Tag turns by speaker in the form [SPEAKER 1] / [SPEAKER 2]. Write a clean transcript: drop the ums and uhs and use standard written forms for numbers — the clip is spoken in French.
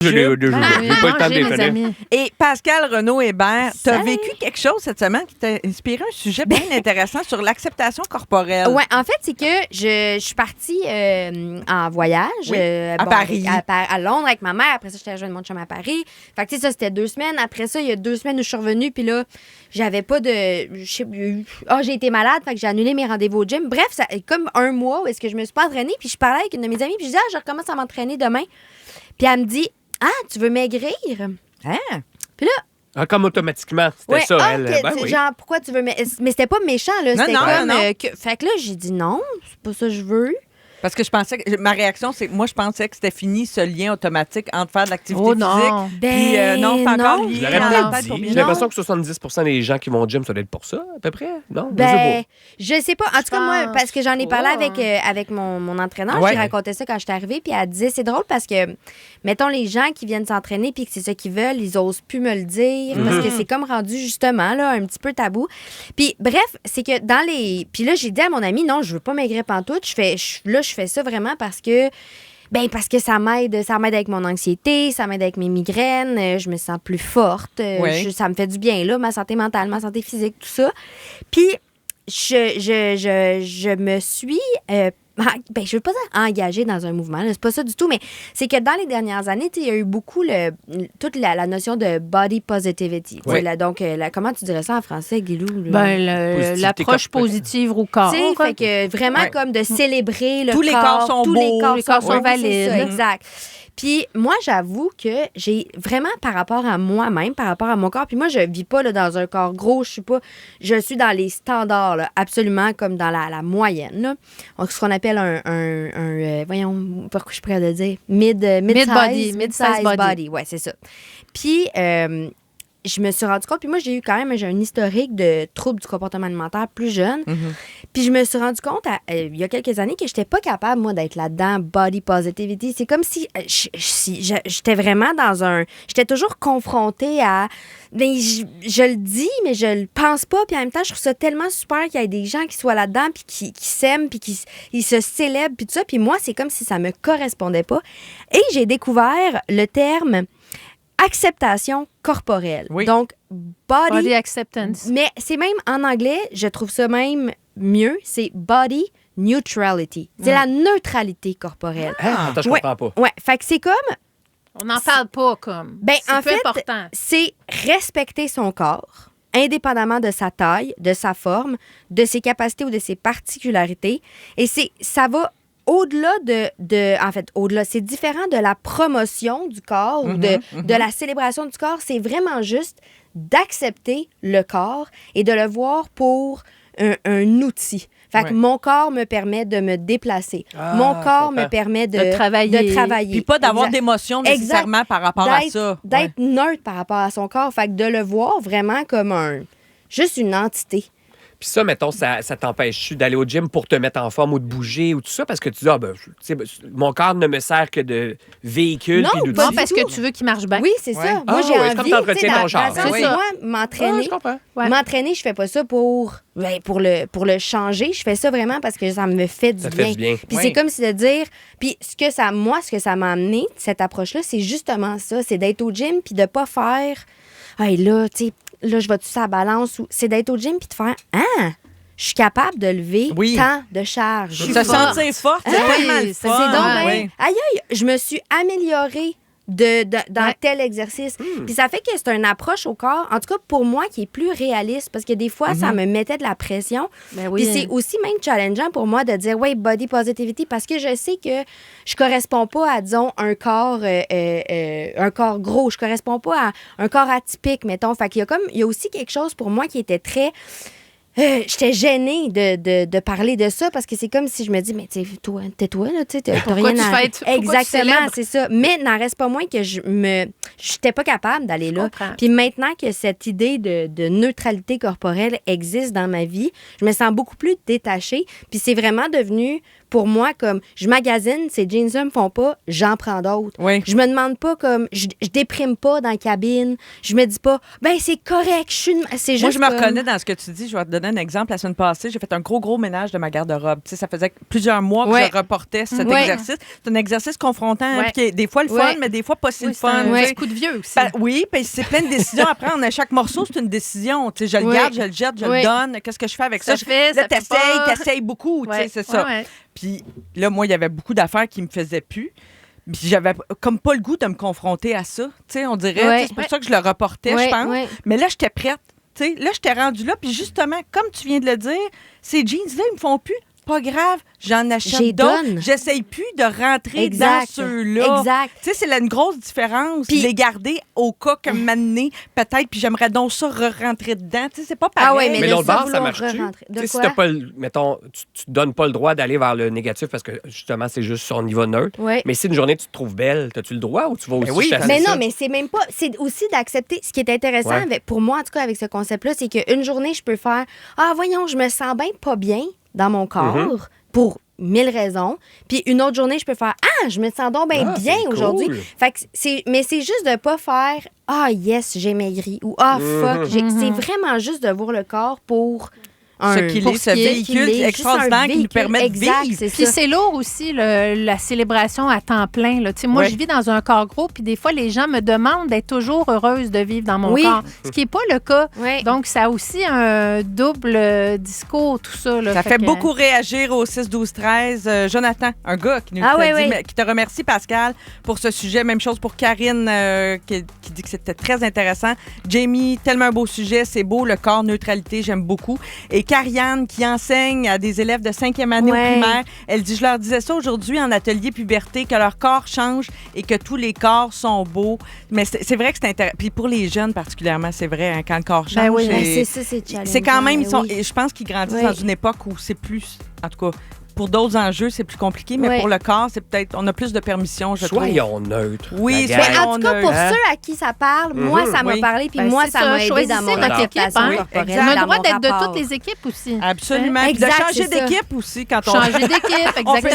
[SPEAKER 1] Je n'ai pas le temps de
[SPEAKER 2] mes
[SPEAKER 1] déconner.
[SPEAKER 2] amis.
[SPEAKER 3] Et Pascal Renaud-Hébert, tu as
[SPEAKER 4] Salut.
[SPEAKER 3] vécu quelque chose cette semaine qui t'a inspiré un sujet bien intéressant sur l'acceptation corporelle.
[SPEAKER 4] Ouais, en fait, c'est que je suis partie en voyage
[SPEAKER 3] Oui, à Paris.
[SPEAKER 4] à Londres avec ma mère. Après ça, j'étais rejoindre mon chum à Paris. Fait que, tu sais, ça, c'était 2 semaines. Après ça, il y a 2 semaines où je suis revenue. Puis là, j'avais pas de. J'ai été malade. Fait que j'ai annulé mes rendez-vous au gym. Bref, ça comme un mois où est-ce que je me suis pas entraînée. Puis je parlais avec une de mes amies. Puis je disais, je recommence à m'entraîner demain. Puis elle me dit, tu veux maigrir?
[SPEAKER 3] Hein?
[SPEAKER 4] Puis là,
[SPEAKER 1] Ah, comme automatiquement, c'était
[SPEAKER 4] ouais,
[SPEAKER 1] ça, elle.
[SPEAKER 4] que-
[SPEAKER 1] Ben oui.
[SPEAKER 4] genre, pourquoi tu veux mais c'était pas méchant, là.
[SPEAKER 3] Non,
[SPEAKER 4] C'était
[SPEAKER 3] non,
[SPEAKER 4] comme.
[SPEAKER 3] non.
[SPEAKER 4] Fait que là, j'ai dit non, c'est pas ça que je veux.
[SPEAKER 3] Parce que je pensais que ma réaction, c'est que moi, je pensais que c'était fini ce lien automatique entre faire de l'activité
[SPEAKER 2] Oh non.
[SPEAKER 3] physique.
[SPEAKER 4] Ben,
[SPEAKER 3] Puis non, c'est encore
[SPEAKER 4] non.
[SPEAKER 3] lié
[SPEAKER 1] Je l'aurais
[SPEAKER 3] dans la
[SPEAKER 1] peut-être
[SPEAKER 3] tête
[SPEAKER 1] dit.
[SPEAKER 3] pour bien.
[SPEAKER 1] J'ai l'impression que 70% des gens qui vont au gym, ça doit être pour ça, à peu près. Non?
[SPEAKER 4] Ben, je sais pas. En tout cas, moi,
[SPEAKER 2] pense
[SPEAKER 4] parce que j'en ai parlé
[SPEAKER 2] pas.
[SPEAKER 4] avec mon entraîneur,
[SPEAKER 3] Ouais.
[SPEAKER 4] j'ai raconté ça quand j'étais arrivée, puis elle disait, c'est drôle parce que, mettons, les gens qui viennent s'entraîner puis que c'est ça qu'ils veulent, ils osent plus me le dire parce que c'est comme rendu, justement, là, un petit peu tabou. Puis, bref, c'est que dans les... Puis là, j'ai dit à mon ami, non, je veux pas maigrir pantoute. Je fais ça vraiment parce que ça m'aide avec mon anxiété, ça m'aide avec mes migraines, je me sens plus forte,
[SPEAKER 3] Oui.
[SPEAKER 4] ça me fait du bien, là, ma santé mentale, ma santé physique, tout ça. Puis, je me suis... je veux pas dire engagée dans un mouvement, là, c'est pas ça du tout, mais c'est que dans les dernières années, il y a eu beaucoup toute la notion de body positivity.
[SPEAKER 1] Oui.
[SPEAKER 4] Donc, comment tu dirais ça en français, Guilou? là?
[SPEAKER 2] Ben, l'approche positive au corps.
[SPEAKER 4] Tu sais, fait que vraiment
[SPEAKER 3] Ouais.
[SPEAKER 4] comme de célébrer le
[SPEAKER 3] Tous les corps sont
[SPEAKER 4] tous
[SPEAKER 3] beaux.
[SPEAKER 4] les corps sont
[SPEAKER 2] Oui,
[SPEAKER 4] valides.
[SPEAKER 2] c'est ça,
[SPEAKER 4] Exact. Puis moi, j'avoue que j'ai vraiment par rapport à moi-même, par rapport à mon corps, puis moi, je vis pas là, dans un corps gros, je suis dans les standards, là, absolument comme dans la moyenne. Là. Donc, ce qu'on appelle voyons, pourquoi je pourrais le dire, mid-size body. Ouais, c'est ça. Puis, je me suis rendu compte, puis moi, j'ai un historique de troubles du comportement alimentaire plus jeune. Puis je me suis rendu compte, il y a quelques années, que je n'étais pas capable, moi, d'être là-dedans, body positivity. C'est comme si j'étais vraiment j'étais toujours confrontée à... Ben, je le dis, mais je le pense pas. Puis en même temps, je trouve ça tellement super qu'il y ait des gens qui soient là-dedans, puis qui s'aiment, puis qui ils se célèbrent, puis tout ça. Puis moi, c'est comme si ça me correspondait pas. Et j'ai découvert le terme acceptation corporelle.
[SPEAKER 3] Oui.
[SPEAKER 4] Donc,
[SPEAKER 2] Body acceptance.
[SPEAKER 4] mais c'est même en anglais, je trouve ça même mieux, c'est body neutrality. C'est la neutralité corporelle.
[SPEAKER 1] Ah, attends, je
[SPEAKER 4] Ouais.
[SPEAKER 1] comprends pas.
[SPEAKER 4] Ouais, fait que c'est comme,
[SPEAKER 2] On n'en parle pas comme.
[SPEAKER 4] ben
[SPEAKER 2] c'est
[SPEAKER 4] en
[SPEAKER 2] peu
[SPEAKER 4] fait,
[SPEAKER 2] important.
[SPEAKER 4] c'est respecter son corps, indépendamment de sa taille, de sa forme, de ses capacités ou de ses particularités. Et ça va au-delà au-delà, c'est différent de la promotion du corps ou de la célébration du corps. C'est vraiment juste d'accepter le corps et de le voir pour un outil. Fait que
[SPEAKER 3] Ouais.
[SPEAKER 4] mon corps me permet de me déplacer.
[SPEAKER 1] Ah,
[SPEAKER 4] Mon
[SPEAKER 1] je
[SPEAKER 4] corps
[SPEAKER 1] comprends.
[SPEAKER 4] me permet
[SPEAKER 2] De travailler.
[SPEAKER 3] Puis pas d'avoir
[SPEAKER 4] Exact.
[SPEAKER 3] d'émotion nécessairement par rapport à ça.
[SPEAKER 4] D'être neutre par rapport à son corps. Fait que de le voir vraiment comme juste une entité.
[SPEAKER 1] Puis ça, mettons, ça t'empêche-tu d'aller au gym pour te mettre en forme ou de bouger ou tout ça? Parce que tu dis, mon corps ne me sert que de véhicule
[SPEAKER 4] Non,
[SPEAKER 1] puis d'outil.
[SPEAKER 4] pas
[SPEAKER 2] Non, parce que tu veux qu'il marche bien.
[SPEAKER 4] Oui, c'est
[SPEAKER 3] Ouais.
[SPEAKER 4] ça.
[SPEAKER 1] Ah,
[SPEAKER 4] Moi, j'ai
[SPEAKER 1] ouais, c'est comme
[SPEAKER 4] envie.
[SPEAKER 1] t'entretiens
[SPEAKER 4] tu sais,
[SPEAKER 1] ton char.
[SPEAKER 4] dans le sens
[SPEAKER 2] Oui.
[SPEAKER 4] où moi,
[SPEAKER 1] Ah,
[SPEAKER 4] m'entraîner,
[SPEAKER 1] je comprends.
[SPEAKER 2] Ouais.
[SPEAKER 4] m'entraîner, je fais pas ça pour le changer. Je fais ça vraiment parce que ça me fait du
[SPEAKER 1] Ça te
[SPEAKER 4] bien.
[SPEAKER 1] fait du bien.
[SPEAKER 4] Puis
[SPEAKER 3] Oui.
[SPEAKER 4] c'est comme si de dire... Puis ce que ça m'a amené, cette approche-là, c'est justement ça. C'est d'être au gym puis de pas faire... Hey, là, tu sais, là, je vais-tu sur la balance? C'est d'être au gym puis de faire... Je suis capable de lever
[SPEAKER 3] Oui.
[SPEAKER 4] tant de charges.
[SPEAKER 2] Je suis
[SPEAKER 3] Se
[SPEAKER 2] forte.
[SPEAKER 3] sentir forte, c'est
[SPEAKER 4] Ah,
[SPEAKER 3] tellement le
[SPEAKER 2] c'est
[SPEAKER 3] fun.
[SPEAKER 4] C'est donc
[SPEAKER 2] Ah,
[SPEAKER 4] bien-
[SPEAKER 3] oui.
[SPEAKER 4] Aïe, aïe, je me suis améliorée dans
[SPEAKER 2] Ouais.
[SPEAKER 4] tel exercice. Puis ça fait que c'est une approche au corps, en tout cas pour moi, qui est plus réaliste parce que des fois, ça me mettait de la pression.
[SPEAKER 2] Ben oui.
[SPEAKER 4] Puis c'est aussi même challengeant pour moi de dire, ouais, body positivity, parce que je sais que je corresponds pas à, disons, un corps gros. Je corresponds pas à un corps atypique, mettons. Fait qu'il y a aussi quelque chose pour moi qui était très... j'étais gênée de parler de ça parce que c'est comme si je me dis, mais tais-toi, là, tu sais, t'as
[SPEAKER 2] Pourquoi
[SPEAKER 4] rien
[SPEAKER 2] tu
[SPEAKER 4] à...
[SPEAKER 2] fêtes? Pourquoi tu
[SPEAKER 4] Exactement,
[SPEAKER 2] célèbres?
[SPEAKER 4] c'est ça. Mais n'en reste pas moins que j'étais pas capable d'aller là.
[SPEAKER 2] comprends.
[SPEAKER 4] Puis maintenant que cette idée de neutralité corporelle existe dans ma vie, je me sens beaucoup plus détachée. Puis c'est vraiment devenu pour moi, comme je magasine, ces jeans-là me font pas, j'en prends d'autres.
[SPEAKER 3] Oui.
[SPEAKER 4] Je me demande pas comme, je déprime pas dans la cabine. Je me dis pas, ben c'est correct, c'est juste
[SPEAKER 3] Moi, je me
[SPEAKER 4] comme-
[SPEAKER 3] reconnais dans ce que tu dis. Je vais te donner un exemple. La semaine passée, j'ai fait un gros ménage de ma garde-robe. Tu sais, ça faisait plusieurs mois que
[SPEAKER 4] Ouais.
[SPEAKER 3] je reportais cet
[SPEAKER 4] Ouais.
[SPEAKER 3] exercice. C'est un exercice confrontant, hein,
[SPEAKER 2] Ouais.
[SPEAKER 3] puis qui est des fois le fun,
[SPEAKER 4] Ouais.
[SPEAKER 3] mais des fois pas si le
[SPEAKER 2] Oui, c'est
[SPEAKER 3] fun.
[SPEAKER 2] un
[SPEAKER 3] tu sais.
[SPEAKER 2] petit coup de vieux aussi.
[SPEAKER 3] Oui, puis c'est plein de décisions à prendre. Chaque morceau, c'est une décision. Tu sais, je le
[SPEAKER 4] Ouais.
[SPEAKER 3] garde, je le jette, je
[SPEAKER 4] Ouais.
[SPEAKER 3] le donne. Qu'est-ce que je fais avec ça?
[SPEAKER 2] Ça fait,
[SPEAKER 3] Là,
[SPEAKER 2] ça fait pas.
[SPEAKER 3] t'essayes beaucoup. Tu sais,
[SPEAKER 2] Ouais.
[SPEAKER 3] c'est ça.
[SPEAKER 2] Ouais.
[SPEAKER 3] Puis là, moi, il y avait beaucoup d'affaires qui me faisaient plus. Puis j'avais comme pas le goût de me confronter à ça. Tu sais, on dirait,
[SPEAKER 4] Ouais.
[SPEAKER 3] tu sais, c'est pour ça que je le reportais,
[SPEAKER 4] Ouais,
[SPEAKER 3] je pense.
[SPEAKER 4] ouais.
[SPEAKER 3] Mais là, j'étais prête. Tu sais, là, j'étais rendue là. Puis justement, comme tu viens de le dire, ces jeans-là, ils me font plus. Pas grave, j'en achète
[SPEAKER 4] J'y
[SPEAKER 3] d'autres.
[SPEAKER 4] donne.
[SPEAKER 3] J'essaye plus de rentrer
[SPEAKER 4] Exact.
[SPEAKER 3] dans ceux-là.
[SPEAKER 4] Exact.
[SPEAKER 3] Tu sais, c'est là une grosse différence.
[SPEAKER 4] Puis-
[SPEAKER 3] Les garder au cas qu'un moment donné, peut-être, puis j'aimerais donc ça re-rentrer dedans. Tu sais, c'est pas pareil.
[SPEAKER 4] Ah ouais,
[SPEAKER 1] Mais
[SPEAKER 4] de
[SPEAKER 1] l'autre
[SPEAKER 4] ça
[SPEAKER 1] bord, ça
[SPEAKER 4] vouloir
[SPEAKER 1] marche-tu?
[SPEAKER 4] re-rentrer. De
[SPEAKER 1] Tu sais, si
[SPEAKER 4] quoi?
[SPEAKER 1] t'as pas mettons, tu te donnes pas le droit d'aller vers le négatif parce que justement, c'est juste sur niveau neutre.
[SPEAKER 4] Ouais.
[SPEAKER 1] Mais si une journée, tu te trouves belle, as-tu le droit ou tu vas aussi
[SPEAKER 3] oui,
[SPEAKER 1] chasser
[SPEAKER 4] Mais
[SPEAKER 1] ça?
[SPEAKER 4] non, mais c'est même pas. C'est aussi d'accepter. Ce qui est intéressant,
[SPEAKER 1] Ouais.
[SPEAKER 4] pour moi, en tout cas, avec ce concept-là, c'est qu'une journée, je peux faire ah, voyons, je me sens bien pas bien dans mon corps pour 1000 raisons. Puis une autre journée, je peux faire ah, je me sens donc bien
[SPEAKER 1] Ah,
[SPEAKER 4] bien
[SPEAKER 1] c'est
[SPEAKER 4] aujourd'hui.
[SPEAKER 1] cool.
[SPEAKER 4] Fait que mais c'est juste de pas faire ah, yes, j'ai maigri ou ah, fuck. C'est vraiment juste de voir le corps pour.
[SPEAKER 3] Ce qu'il
[SPEAKER 4] pour
[SPEAKER 3] est, ce
[SPEAKER 4] qu'il est,
[SPEAKER 3] véhicule
[SPEAKER 4] qu'il est,
[SPEAKER 3] extraordinaire
[SPEAKER 4] juste un
[SPEAKER 3] qui nous permet de
[SPEAKER 4] exact,
[SPEAKER 3] vivre.
[SPEAKER 4] c'est
[SPEAKER 2] Puis
[SPEAKER 4] ça.
[SPEAKER 2] c'est lourd aussi, la célébration à temps plein. Là. Tu sais, moi,
[SPEAKER 3] Ouais.
[SPEAKER 2] je vis dans un corps gros, puis des fois, les gens me demandent d'être toujours heureuse de vivre dans mon
[SPEAKER 4] Oui.
[SPEAKER 2] corps, ce qui n'est pas le cas.
[SPEAKER 4] Ouais.
[SPEAKER 2] Donc, ça a aussi un double discours, tout ça. Là.
[SPEAKER 3] Ça fait
[SPEAKER 2] que-
[SPEAKER 3] beaucoup réagir au 6-12-13. Jonathan, un gars qui nous
[SPEAKER 4] Ah
[SPEAKER 3] l'a
[SPEAKER 4] oui,
[SPEAKER 3] dit,
[SPEAKER 4] oui.
[SPEAKER 3] mais qui te remercie, Pascal, pour ce sujet. Même chose pour Karine, qui dit que c'était très intéressant. Jamie, tellement un beau sujet. C'est beau, le corps, neutralité, j'aime beaucoup. Et Karianne, qui enseigne à des élèves de 5e année
[SPEAKER 4] Ouais.
[SPEAKER 3] au primaire, elle dit, je leur disais ça aujourd'hui en atelier puberté, que leur corps change et que tous les corps sont beaux. Mais c'est vrai que c'est intéressant. Puis pour les jeunes particulièrement, c'est vrai, hein, quand le corps change.
[SPEAKER 2] Ben oui,
[SPEAKER 4] Ben,
[SPEAKER 3] c'est-
[SPEAKER 4] c'est ça, c'est challengeant.
[SPEAKER 3] c'est quand même, ils sont,
[SPEAKER 4] oui.
[SPEAKER 3] et je pense qu'ils grandissent
[SPEAKER 4] Oui.
[SPEAKER 3] dans une époque où c'est plus, en tout cas, pour d'autres enjeux, c'est plus compliqué, mais
[SPEAKER 4] Oui.
[SPEAKER 3] pour le corps, c'est peut-être, on a plus de permission, je trouve.
[SPEAKER 1] Soyons neutres.
[SPEAKER 3] Oui,
[SPEAKER 1] la
[SPEAKER 3] soyons
[SPEAKER 1] gang.
[SPEAKER 4] Mais en tout cas, pour
[SPEAKER 1] Hein?
[SPEAKER 4] ceux à qui ça parle, moi, ça m'a
[SPEAKER 3] Oui.
[SPEAKER 4] parlé, puis
[SPEAKER 2] Ben,
[SPEAKER 4] moi,
[SPEAKER 2] c'est
[SPEAKER 4] ça
[SPEAKER 2] ça,
[SPEAKER 4] m'a aidé
[SPEAKER 2] choisissez
[SPEAKER 4] dans mon
[SPEAKER 2] votre équipe,
[SPEAKER 4] acceptation
[SPEAKER 2] hein.
[SPEAKER 3] Oui,
[SPEAKER 4] corporelle,
[SPEAKER 3] exact.
[SPEAKER 2] On a
[SPEAKER 4] dans
[SPEAKER 2] le droit
[SPEAKER 4] mon
[SPEAKER 2] d'être de
[SPEAKER 4] rapport.
[SPEAKER 2] toutes les équipes aussi.
[SPEAKER 3] Absolument.
[SPEAKER 2] Hein?
[SPEAKER 3] Puis de
[SPEAKER 4] Exact,
[SPEAKER 3] changer
[SPEAKER 4] c'est ça.
[SPEAKER 3] d'équipe aussi quand on
[SPEAKER 2] Changer d'équipe,
[SPEAKER 3] on fait
[SPEAKER 2] exactement.